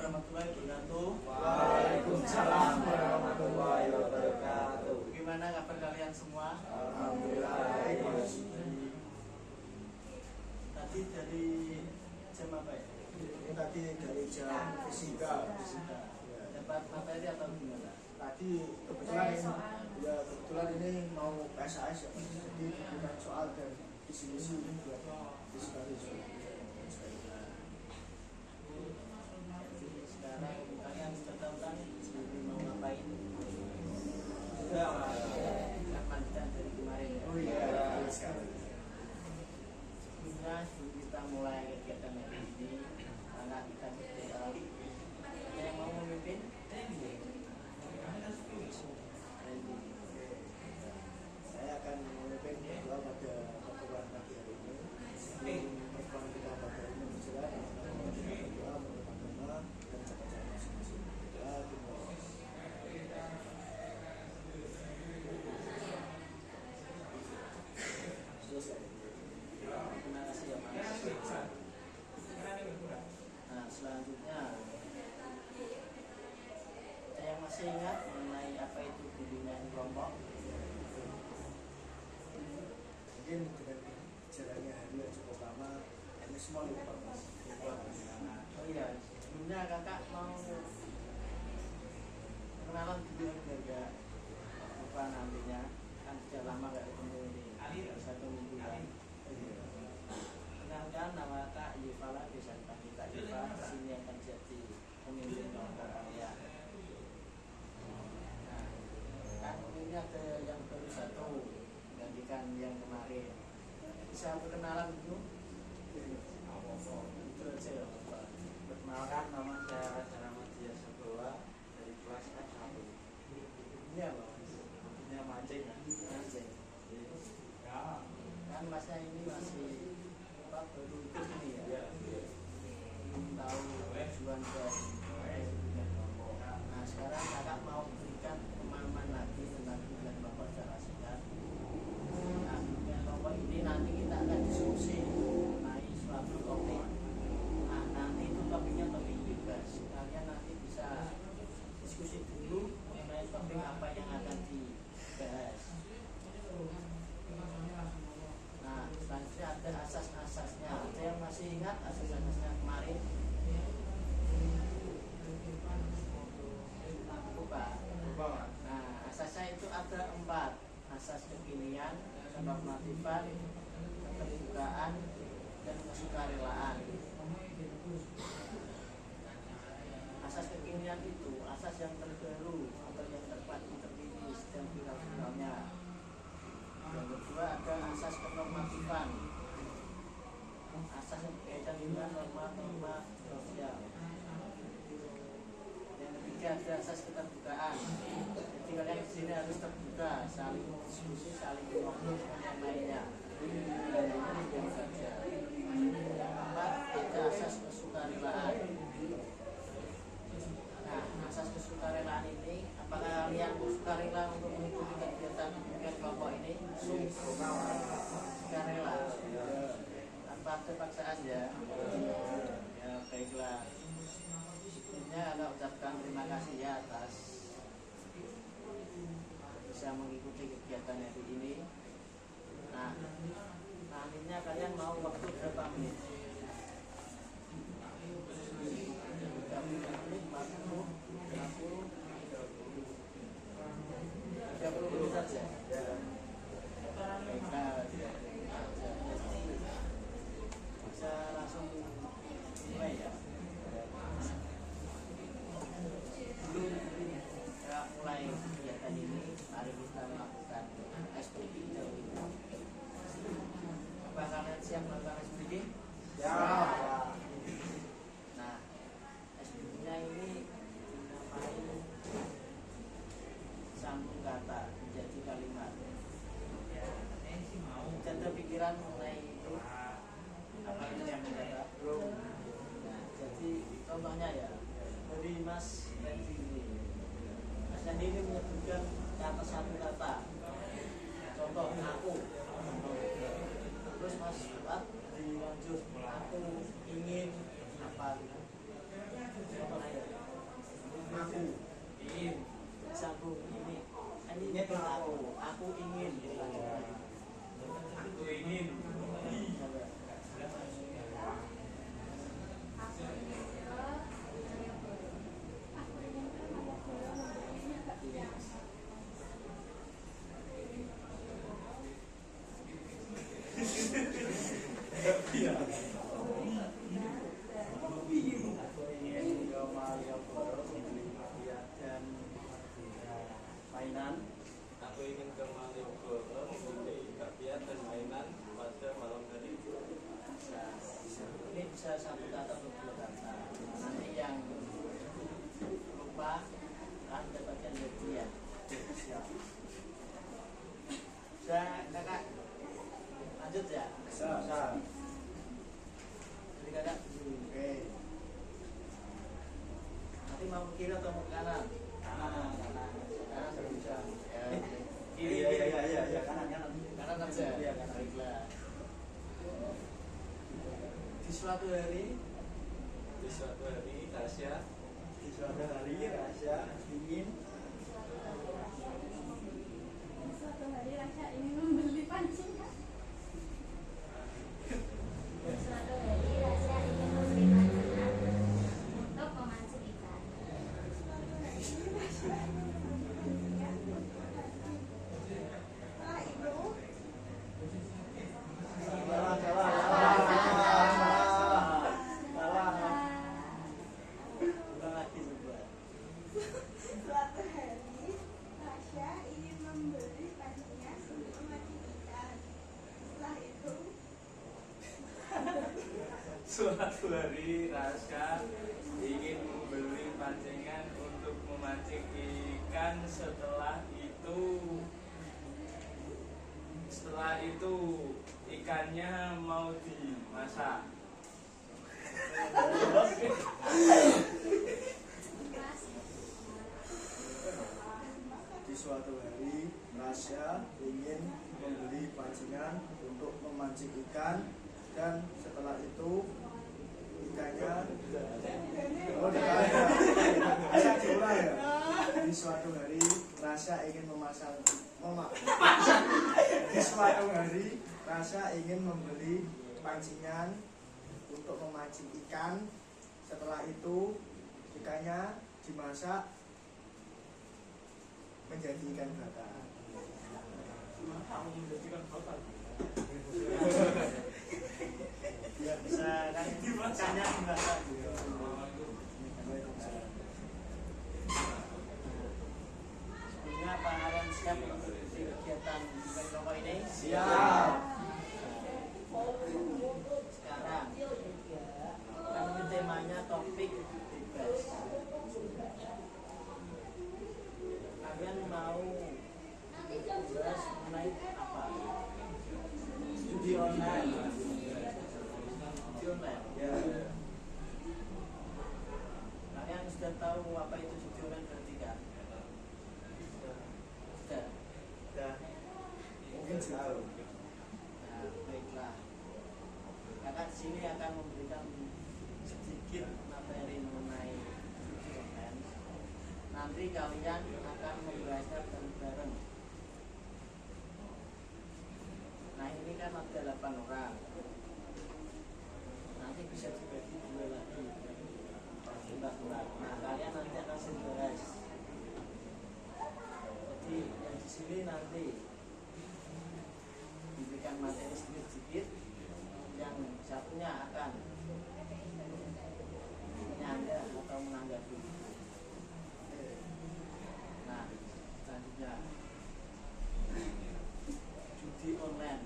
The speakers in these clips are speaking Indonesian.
warahmatullahi wabarakatuh. Waalaikumsalam warahmatullahi wabarakatuh. Gimana kabar kalian semua? Alhamdulillah. Tadi dari jam apa ya? Ini tadi dari jam fisika. Dapat materi atau gimana? Tadi kebetulan ini mau PSAS ya, jadi bukan soal dan isi-isi buat fisika itu. Sekarang kalian sudah tahu kan mau ngapain? Sudah. Lanjutan dari kemarin ya? Oh iya, sekali. Sebelum kita mulai kegiatan hari ini, karena kita ada yang mau memimpin. Saya akan memimpin doa pada pertemuan pagi hari ini. Pertemuan kita pada ini berjalan doa bersama dan baca masing-masing. Selesai. Terima kasih ya Mas. Nah selanjutnya, ada yang masih ingat mengenai apa itu bimbingan kelompok? Mungkin dengan jalannya hari yang cukup lama, ini semua lupa Mas. Oh iya, sebelumnya kakak mau kenalan dulu biar lupa nantinya, kan sudah lama gak ketemu ini, 1 minggu kan. Kenalkan, nama Kak Yufala, bisa dipanggil Kak Yufa. Sini akan jadi pemimpin kelompok kalian. Nah, kan ini ada yang baru 1 gantikan yang kemarin. Bisa perkenalan dulu? Itu aja ya Pak. Perkenalkan, nama saya Raja Ramadhiya Sabawa dari kelas F1. Ini apa? Ini mancing. Mancing. Kan masnya ini masih apa, baru ikut ini ya? Belum tahu tujuan dari kelompok. Nah sekarang kakak mau berikan pemahaman lagi tentang tujuan kelompok secara singkat. Nah tujuan kelompok ini nanti kita akan diskusi mengenai suatu topik. Nah nanti itu topiknya topik bebas. Kalian nanti bisa diskusi dulu mengenai topik apa yang akan dibahas. Nah, selanjutnya ada asas-asasnya. Ada yang masih ingat asas-asasnya kemarin? Lupa. Nah, asasnya itu ada 4. Asas kekinian, kenormatifan, keterbukaan, dan kesukarelaan. Asas kekinian itu asas yang terbaru atau yang terpilih dan viral-viralnya. Yang kedua ada asas kenormatifan, asas yang berkaitan dengan norma-norma sosial. Yang ketiga ada asas keterbukaan. Jadi kalian di sini harus terbuka, saling diskusi, saling ngobrol dengan yang lainnya. Dan ini diam saja. Yang keempat ada asas kesukarelaan. Nah, asas kesukarelaan ini, apakah kalian sukarela untuk mengikuti kegiatan bimbingan kelompok ini? Sukarela, tanpa ada paksaan ya. Ya baiklah. Sebelumnya saya ucapkan terima kasih ya atas bisa mengikuti kegiatan hari ini. Nah, nantinya kalian mau waktu berapa menit? 30 menit, 40, 50, 30 menit saja. Nah, bisa langsung mulai ya. Sebelum kita mulai kegiatan ini, mari kita melakukan SPG dahulu. Apa kalian siap melakukan SPG? Ya. Nah, SPG-nya ini dinamai sambung kata menjadi kalimat. Ada pikiran mengenai itu apa itu yang kata? Nah, jadi contohnya ya dari Mas Randy ini. Mas Randy ini menyebutkan kata satu kata. Contoh aku. Terus Mas Fuad dilanjut aku ingin apa? Contohnya ya. mainan. Aku ingin ke Malioboro membeli bakpia dan mainan pada malam hari. Ini bisa satu kata untuk dua kata. Nanti yang lupa kan dapatkan hadiah. Siap. Kakak lanjut ya. Bisa. Jadi kakak dulu. Oke. Nanti mau ke kiri atau mau ke kanan? Kanan. Kanan sudah bisa. Ya. Iya kanan. Kanan aja. Iya, kanan. Baiklah. Di suatu hari Di suatu hari Tasya Di suatu hari Rasya ingin Suatu hari Rasya ingin membeli pancingan. Suatu hari Rasya ingin membeli pancingan untuk memancing ikan. Suatu hari Rasya ingin membeli pancingan. Setelah itu ulang lagi coba. suatu hari Rasya ingin membeli pancingan untuk memancing ikan. Setelah itu Suatu hari Rasya ingin membeli pancingan untuk memancing ikan. Setelah itu ikannya mau dimasak. Di suatu hari Rasya ingin membeli pancingan untuk memancing ikan dan setelah itu ikannya bisa diulang ya. Di suatu hari Rasya ingin Di suatu hari Rasya ingin membeli pancingan untuk memancing ikan. Setelah itu ikannya dimasak menjadi ikan bakar. Kamu menjadikan bakar. Ya bisa kan ikannya dibakar. Sebelumnya apa kalian siap mengikuti kegiatan bukan rokok ini? Siap. Sekarang kami temanya topik bebas. Kalian mau bahas mengenai apa? Judi online. Judi online. Ya. Kalian sudah tahu apa itu judi online berarti kan? Sudah. Dah. Mungkin tahu. Nah, baiklah. Kakak di sini akan memberikan sedikit materi mengenai judi online. Nanti kalian akan membahasnya bareng-bareng. Nah ini kan ada 8 orang. Nanti bisa dibagi 2 lagi. 4 orang. Nah kalian nanti akan bahas. Jadi yang di sini nanti diberikan materi sedikit-sedikit. Yang satunya akan menyanggah atau menanggapi. Nah, selanjutnya judi online.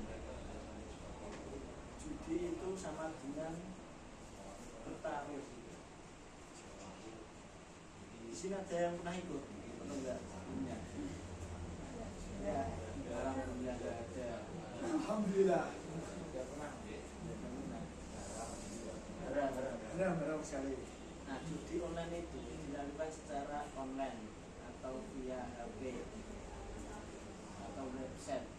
Judi itu sama dengan bertaruh. Di sini ada yang pernah ikut atau enggak? Sebelumnya? Ya, alhamdulillah enggak ada. Alhamdulillah. Enggak pernah. Benar sekali. Nah, judi online itu dilakukan secara online atau via HP atau website.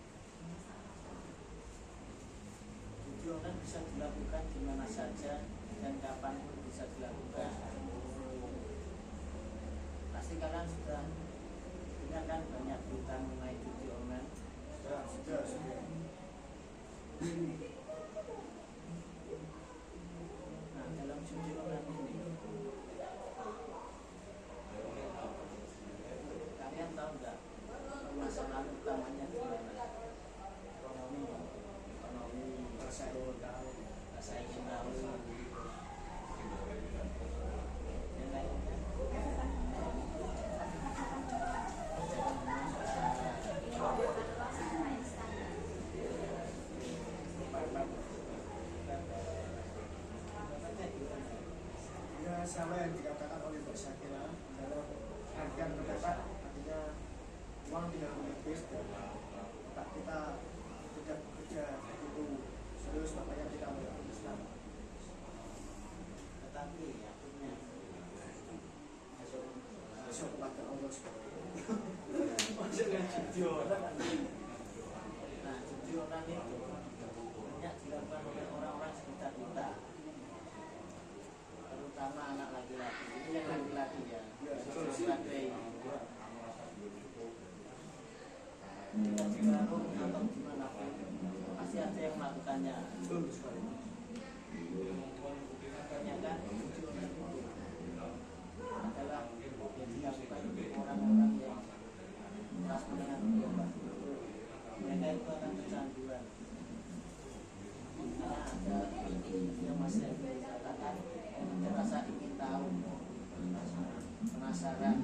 Judi online bisa dilakukan di mana saja dan kapanpun bisa dilakukan. Pasti kalian sudah dengar kan banyak berita mengenai judi online. Sudah. Nah, dalam judi online ini kalian tahu nggak permasalahan utamanya di mana? Ekonomi, Rasa ingin tahu. rasa ingin tahu. sama yang dikatakan oleh Mbak Syakira, dalam artian pendapat artinya uang tidak menipis dan otak kita tidak bekerja begitu serius, makanya kita melakukan Islam. Tetapi akhirnya Besok kepada Allah seperti itu. maksudnya jujur. Nah, jujuran itu banyak dilakukan oleh orang-orang sekitar kita, terutama anak laki-laki. Ini yang laki-laki ya, sebagai ketika di warung atau dimanapun pasti ada yang melakukannya. Betul sekali. Kebanyakan jujuran itu adalah yang dilakukan oleh orang-orang yang keras menengah ke bawah. Mereka itu akan kecanduan karena ada yang masih dikatakan ada rasa ingin tahu, penasaran.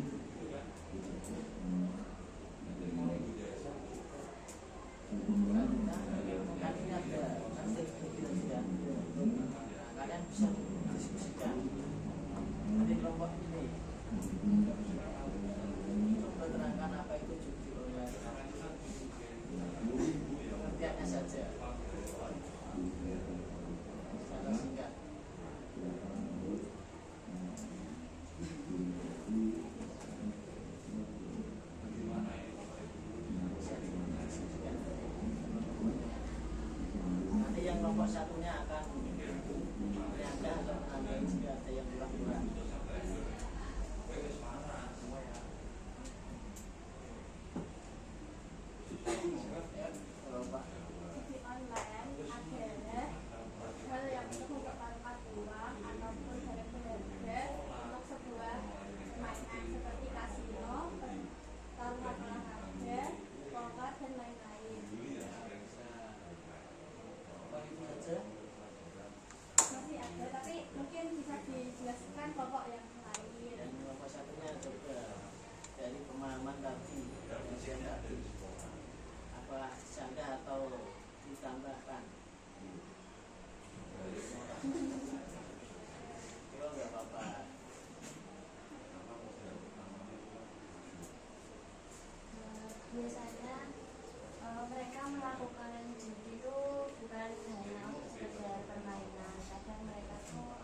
Kan ini ada nanti kita sudah, nah, kalian bisa diskusikan nanti kelompok ini coba terangkan apa itu jujur ya, pengertiannya saja secara singkat. Nanti yang kelompok satunya akan menyangka atau menambahi jika ada yang kurang-kurang. Kalau Pak, Di online adalah hal yang untuk mempertaruhkan uang ataupun barang berharga untuk sebuah permainan seperti kasino, taruhan olahraga, poker dan lain-lain. Pak itu saja. Masih ada, tapi mungkin bisa dijelaskan kelompok yang lain. Dan kelompok satunya coba dari pemahaman tadi yang tadi apa sanggah atau ditambahkan. Kalau nggak apa-apa. Biasanya mereka melakukan judi itu bukan hanya untuk sekedar permainan. Kadang mereka tuh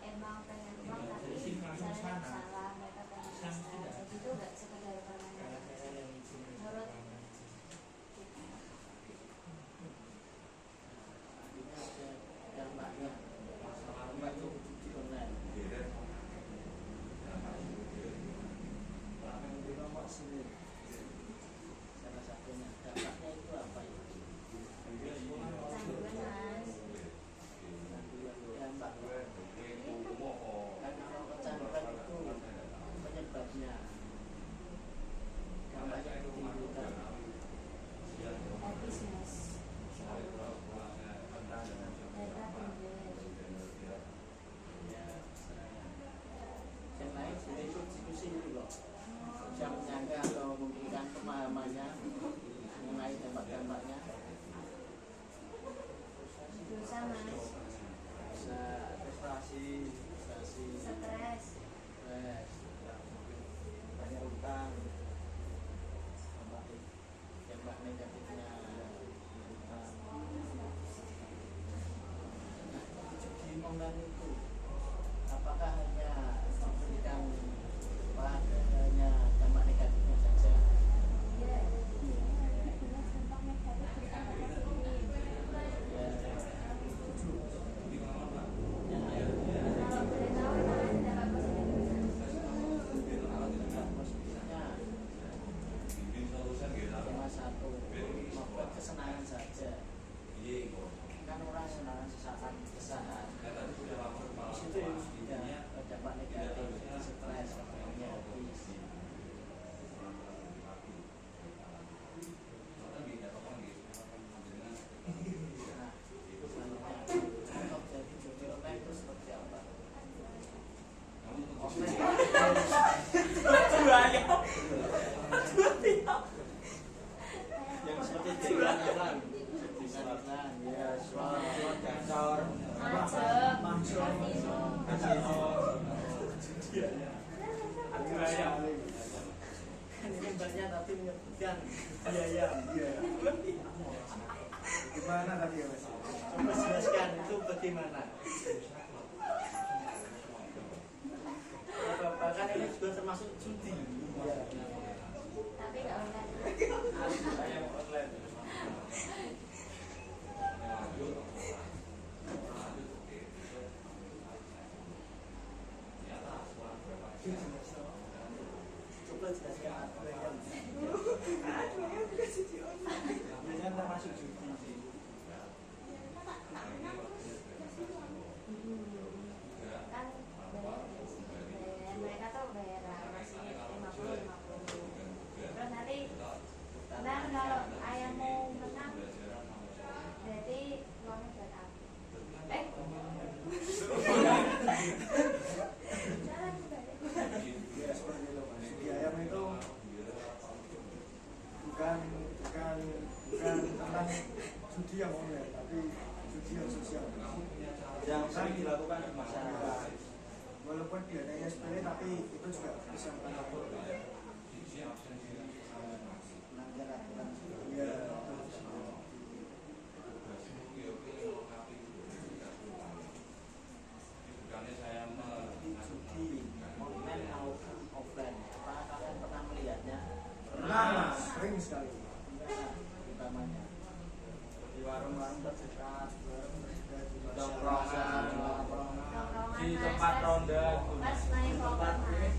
emang pengen uang tapi misalnya salah, mereka pengen bisa. Jadi itu nggak sekedar permainan. Menurut Artinya ada dampaknya. Dampak itu judi online. Di kelompok sini salah satunya dampaknya itu apa ya? canduan mas. Dampak kan kalau kecanduan itu penyebabnya dampaknya itu ditimbulkan Habis mas. Data tinggal. ya. Yang lain sudah ikut diskusi itu loh, bisa menyangka atau memberikan pemahamannya mengenai dampak-dampaknya. Dosa mas. Bisa frustrasi, Stres. stres, banyak utang, dampak negatifnya utang. Nah, judi online itu apakah hanya memberikan hanya dampak negatifnya saja? Ya, jelas dampak negatif dan dampak positif. Ya, Kalau boleh tahu emang ada dampak positif. kalau dampak positifnya cuma satu, membuat kesenangan saja. Kan orang senangan sesaat, jelaskan biaya. Iya. Gimana tadi ya Mas? Coba jelaskan itu bagaimana? Bapak kan ini juga termasuk judi. Iya. Tapi nggak online. Yang online. Coba jelaskan aturan. Ini kan termasuk judi sih. Kan mereka tuh bayar masih 50-50. Terus nanti ntar kalau ayah mau menang berarti uangnya buat aku. Jalan balik. Ya seperti itu Mas. Di ayam itu bukan tentang judi yang online, tapi judi yang sosial. Yang sering dilakukan di masyarakat. Walaupun biayanya sepele, tapi itu juga bisa mengatur. Melanggar aturan. Iya. Judi online maupun offline. Apakah kalian pernah melihatnya? Pernah Mas, sering sekali. Utamanya di warung-warung terdekat, Tongkrongan. Tongkrongan Di Mas, tempat pas- ronda. pas main poker Mas.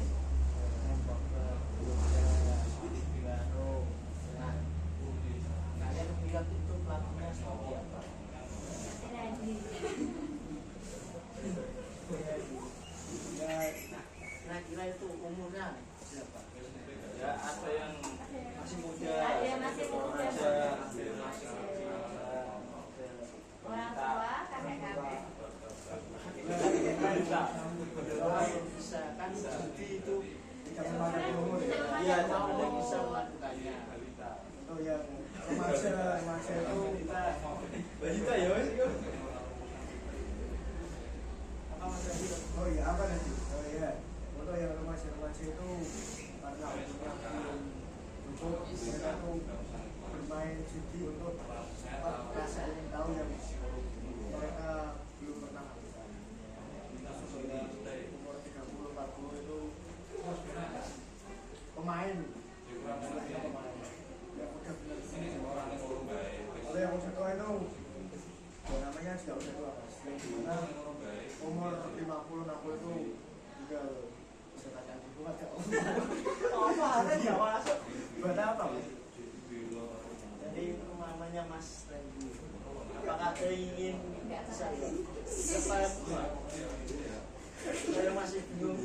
Nah, kalian melihat itu pelakunya seperti apa? Nanti lagi. Ya, Kira-kira itu umurnya berapa? Ya ada yang Masih muda. Ada yang masih muda. remaja. Orang tua, kakek-kakek. Kalau misalkan judi itu tidak memandang umur ya. ya ada bisa melakukannya. Itu yang remaja itu Balita ya wes itu. Apa Mas Adi? oh iya apa nanti? Oh iya, untuk yang remaja itu karena umurnya belum cukup, mereka tuh bermain judi untuk apa, rasa ingin tahu yang mereka belum pernah lakukan. Sudah umur 30-40 itu pemain, istilahnya pemain yang udah benar-benar. Kalau yang udah tua itu ya namanya juga udah tua Mas. Yang dimana umur 50-60 itu juga bisa tanya di buat ya. Apa ada nggak masuk? Buat apa Mas? Jadi namanya Mas Randy. Apakah ingin saya? Saya masih bingung.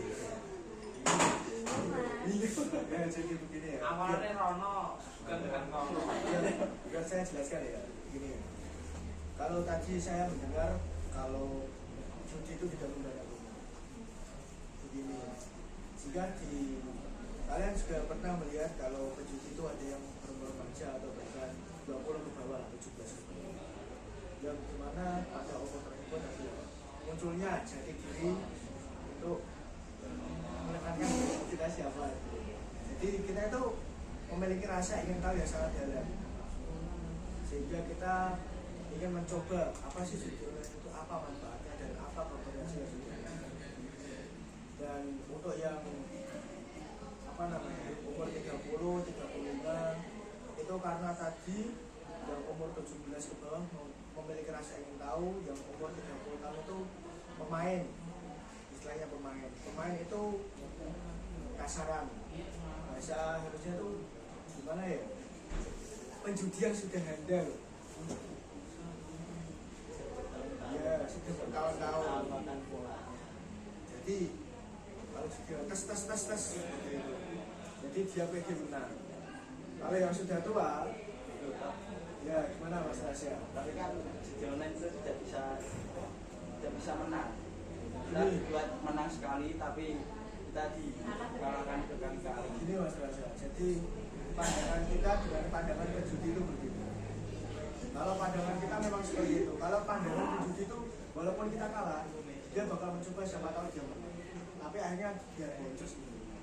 Ya jadi begini ya. Awalnya Rono bukan dengan Rono. Biar saya jelaskan ya. Gini. Kalau tadi saya mendengar kalau judi itu tidak membayar rumah. Begini. Jika kalian juga pernah melihat kalau penjudi itu ada yang berumur remaja atau bahkan 20 ke bawah, 17 ke bawah. Yang dimana pada umur tersebut ada munculnya jati diri untuk menekankan kita siapa. Jadi kita itu memiliki rasa ingin tahu yang sangat dalam, sehingga kita ingin mencoba apa sih judi online itu, apa manfaatnya dan apa keberhasilan judi online. Dan untuk yang apa namanya umur 30, 35 itu karena tadi yang umur 17 ke bawah memiliki rasa ingin tahu, yang umur 30 tahun itu pemain, istilahnya pemain itu kasaran, bahasa harusnya tuh gimana ya, penjudi yang sudah handal ya, sudah bertahun-tahun. Makan pola. Jadi kalau sudah tes seperti itu, jadi dia pede menang. Kalau yang sudah tua ya gimana Mas Rasya? Tapi kan judi online itu tidak bisa menang. Kita dibuat menang sekali, tapi kita dikalahkan berkali-kali. Gini Mas Rasya, jadi pandangan kita dengan pandangan penjudi itu berbeda. Kalau pandangan kita memang seperti itu, kalau pandangan penjudi itu walaupun kita kalah, dia bakal mencoba siapa tahu dia menang. Tapi akhirnya dia boncos.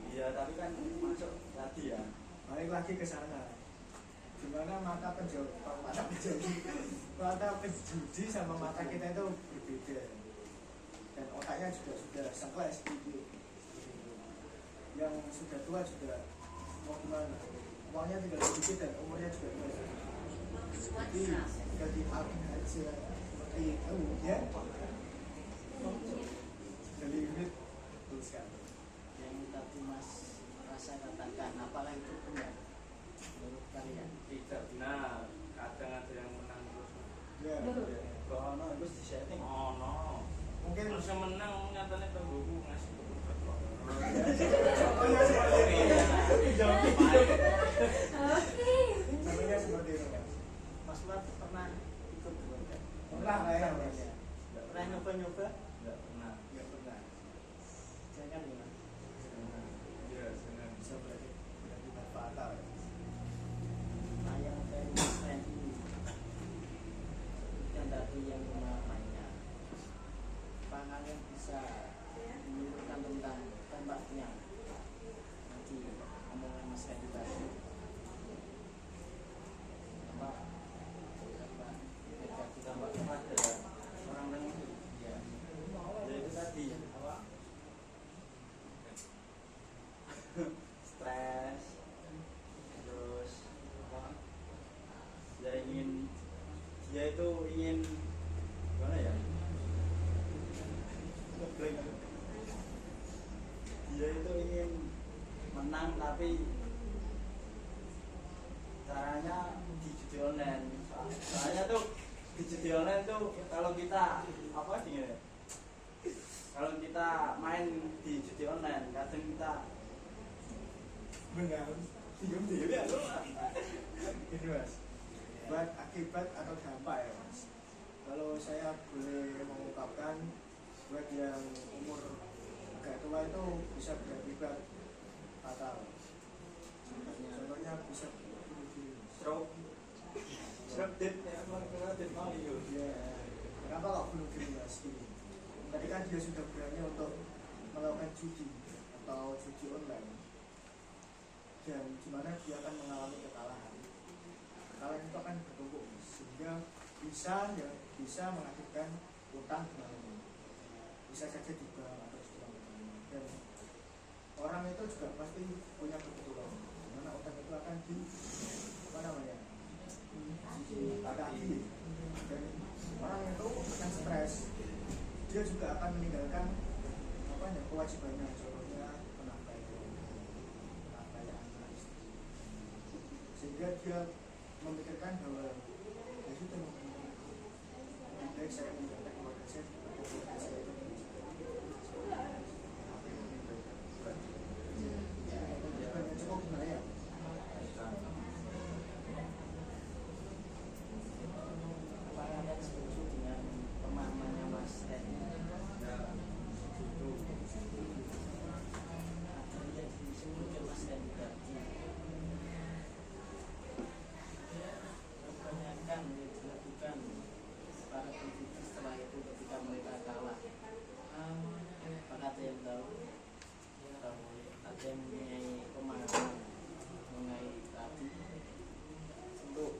Iya, tapi kan masuk tadi ya. Balik lagi ke sana. Gimana mata penjudi sama mata kita itu berbeda, dan otaknya juga sudah sengklek sedikit. Yang sudah tua juga mau gimana, uangnya tinggal sedikit dan umurnya juga tinggal. Jadi jadi alih aja seperti itu ya. Jadi limit tuliskan yang tadi Mas Rasa katakan, apakah itu benar menurut kalian? Tidak benar, kadang ada yang menang terus. ya. Kok ono itu di setting? Oh no, Mungkin masa menang nyatanya tangguhku ngasih kebutuhan. contohnya seperti ini. Oke. Contohnya seperti itu Mas. Mas Mat pernah ikut keluarga? Pernah lah ya Mas. Pernah nyoba-nyoba? Tidak pernah. Nggak pernah. Jangan ya Mas. Iya, jangan. Bisa berarti fatal ya. Nah yang dari tren ini yang tadi yang rumah mainnya pangan yang bisa menunjukkan tentang tembaknya nanti omongan Mas Randy tadi tembak negatif Tambah kepada orang yang itu. ya Ya itu tadi apa? Stres, terus apa? Dia itu ingin gimana ya? Dia itu ingin menang tapi caranya di judi online. Soalnya tuh di judi online tuh kalau kita apa gini, kalau kita main di judi online kadang kita Benar. bingung diri ya lu. Ini Mas. Buat akibat atau dampak ya Mas. Kalau saya boleh mengungkapkan, buat yang umur agak tua itu bisa berakibat fatal. Contohnya bisa bunuh diri. Stroke dit ya, kena dit mau yuk. Ya, kenapa kok bunuh diri Mas? Gini. Tadi kan dia sudah berani untuk melakukan judi atau judi online, dan dimana dia akan mengalami kekalahan. Kekalahan itu akan bertumpuk sehingga bisa mengakibatkan utang kembali, bisa saja di bank atau di bank. Dan orang itu juga pasti punya kebetulan dimana utang itu akan ditagih, dan orang itu akan stres, dia juga akan meninggalkan kewajibannya, contohnya menafkahi anak istri, sehingga dia memikirkan bahwa ya sudah, lebih baik saya meninggalkan keluarga saya itu cukup berbahaya. apakah kalian setuju dengan pemahamannya Mas Randy? Akhirnya disebutkan Mas Randy tadi kebanyakan yang dilakukan para pendidik setelah itu ketika mereka kalah. Apakah ada yang tahu? Ada yang mempunyai pemahaman mengenai tadi Untuk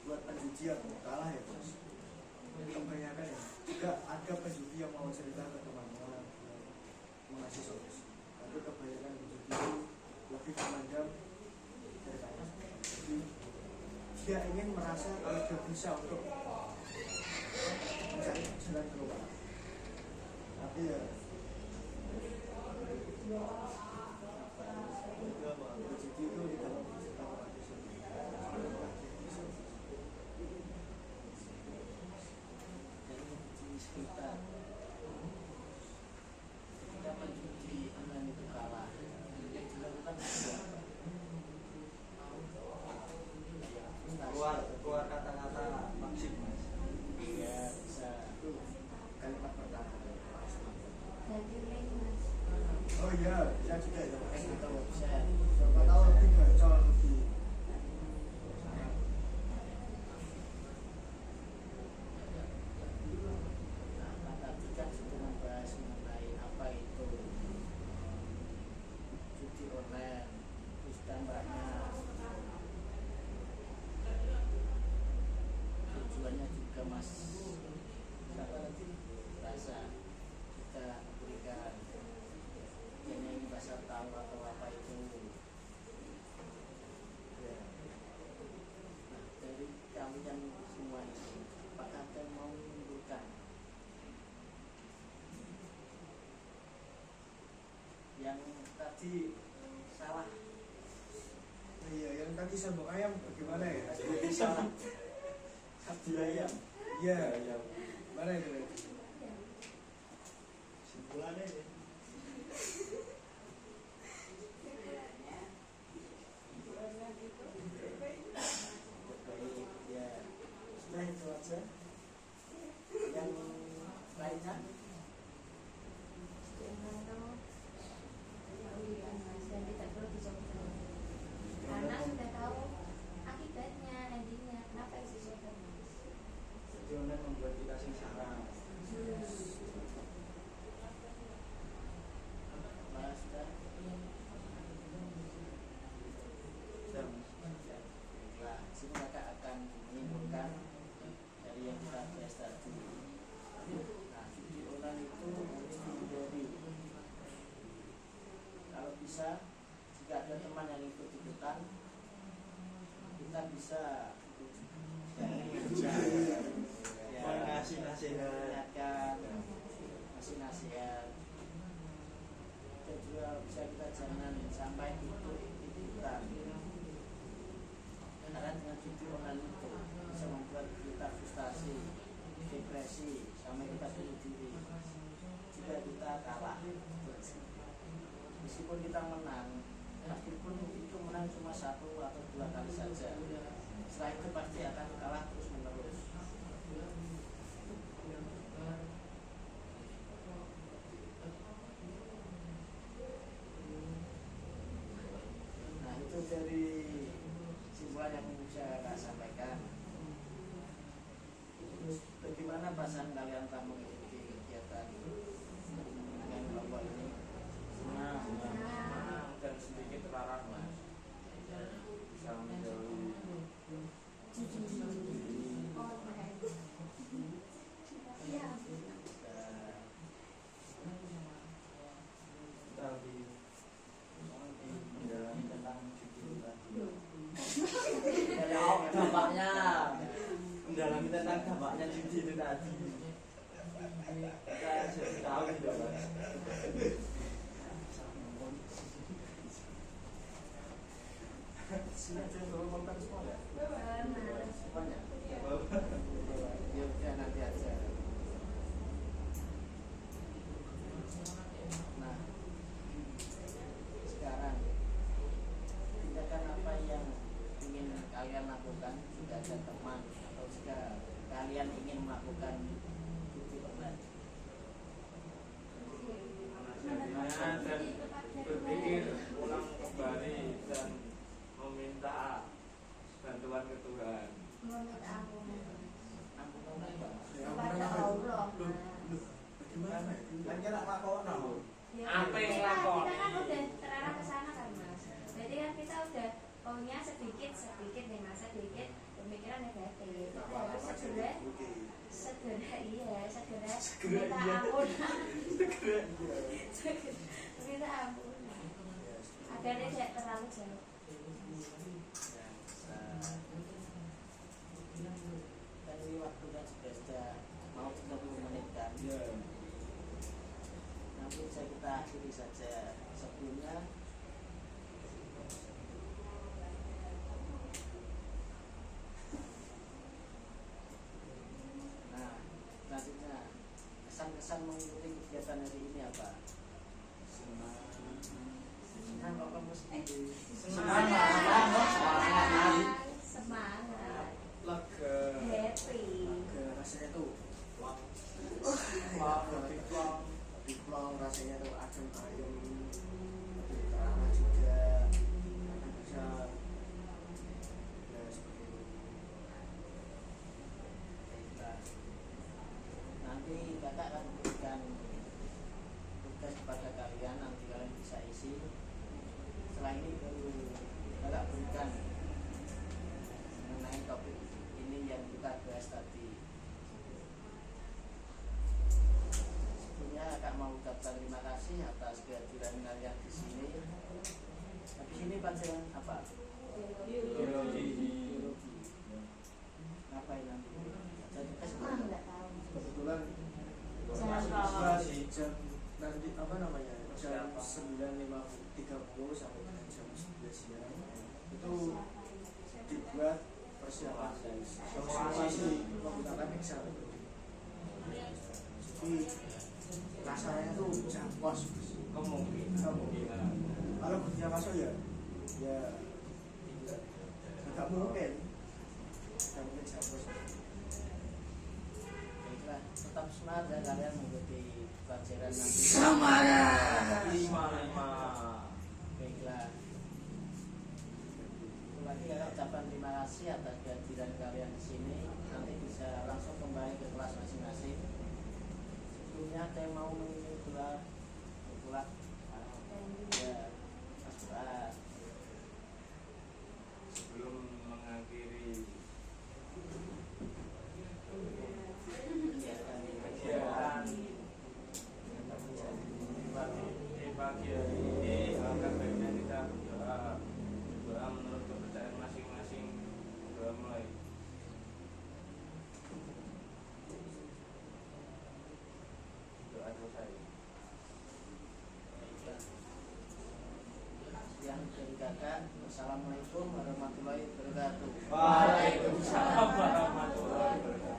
buat penjudi yang kalah ya Mas, kebanyakan ya juga ada penjudi yang mau cerita ke teman-teman mengasih solusi, tapi kebanyakan penjudi itu lebih memandang ceritanya. Jadi dia ingin merasa kalau dia bisa untuk mencari jalan keluar, tapi ya penjudi itu di dalam cerita orang itu jadi di sekitar ketika penjudi online itu kalah yang dilakukan juga Keluar kata-kata maksud Mas. ya bisa itu kalimat pertama. Jadi link Mas. Oh iya, bisa juga ya Mas. kita website Siapa tahu lebih gacor, lebih nah tadi kan sudah membahas mengenai apa itu judi online, terus dampaknya Mas siapa tadi rasa kita berikan yang bahasa tahu atau apa itu ya. Nah, dari kalian semua ini apakah ada yang mau menimbulkan yang tadi salah? Iya, yang tadi sambal ayam bagaimana ya? Salah. Sabdi ayam. Iya, Ayam. mana itu? Simpulannya ya. Baik, ya sudah itu aja. Yang lainnya dan tidak perlu dicoba karena sudah tahu akibatnya, endingnya kenapa isi coba Jangan membuat kita sengsara. Mas sudah. Nah, sini kakak akan menyimpulkan dari yang kita bahas tadi. Nah, judi online itu harus dihindari. Kalau bisa, jika ada teman yang ikut-ikutan, kita bisa Mengasih nasihat. mengingatkan, kasih nasihat. Dan juga bisa kita jangan sampai ikut-ikutan. Karena dengan judi online itu bisa membuat kita frustasi, depresi, sampai kita bunuh diri. Jika kita kalah, meskipun kita menang, meskipun itu menang cuma 1 atau 2 kali saja, setelah itu pasti akan kalah terus menerus. Nah, itu dari simpulan yang bisa saya sampaikan. Terus bagaimana perasaan kalian tak mengikuti kegiatan dengan kelompok ini? Senang dan sedikit terlarang mas. Bisa menjauhi. Kita lebih mendalami tentang judi tadi. Dampaknya, mendalami tentang dampaknya judi itu tadi. Kita jadi tahu gitu mas. Sini aja dulu konten semua ya? Semuanya? Ya udah nanti aja. Nah, sekarang tindakan apa yang ingin kalian lakukan jika ada teman atau jika kalian ingin melakukan judi online? Dan berpikir ulang kembali dan meminta bantuan ke Tuhan. menurut aku Ampunan apa? kepada Allah Bagaimana itu? Kan kita lakono. ya, Apa yang kita lakoni? kan udah terarah ke sana kan mas, berarti kan kita udah punya sedikit nih mas, sedikit pemikiran negatif. Kita harus segera minta ampun minta ampun agar tidak terlalu jauh. Tadi waktunya juga sudah mau 30 menit kan? Nanti kita akhiri saja. Sebelumnya nah, selanjutnya kesan-kesan mengikuti kegiatan hari ini apa? Senang kok kamu sendiri. Semangat, Lega. happy. Rasanya tuh diplong rasanya tuh adem ayem, terarah juga, karena bisa ya seperti itu. Baiklah. Nanti kakak akan berikan tugas kepada kalian, nanti kalian bisa isi. Setelah ini baru kakak berikan mengenai topik ini yang kita bahas tadi. mau ucapkan terima kasih atas kehadiran kalian di sini. Habis ini pelajaran apa? Biologi. Ngapain nanti? Jadi tes Ah, nggak tahu. Kebetulan jam nanti apa namanya jam 9.30 sampai dengan jam 11 siang itu dibuat persiapan simulasi menggunakan Excel. Jadi rasanya tuh jampos Kemungkinan. kalau kerja masuk ya nggak mungkin jampos. baiklah, tetap semangat ya kalian mengikuti pelajaran nanti. Semangat. 5. Baiklah. Lagi ya, ucapan terima kasih atas kehadiran kalian di sini. Nanti bisa langsung kembali ke kelas masing-masing. Sebelumnya ada yang mau mengisi gelar? Ya, Mas Fuad. Sebelum mengakhiri kegiatan di pagi hari ini, alangkah baiknya kita berdoa menurut kepercayaan masing-masing. Doa mulai. Doa selesai. Baiklah. Yang dari kakak, Assalamualaikum warahmatullahi wabarakatuh. Waalaikumsalam warahmatullahi wabarakatuh.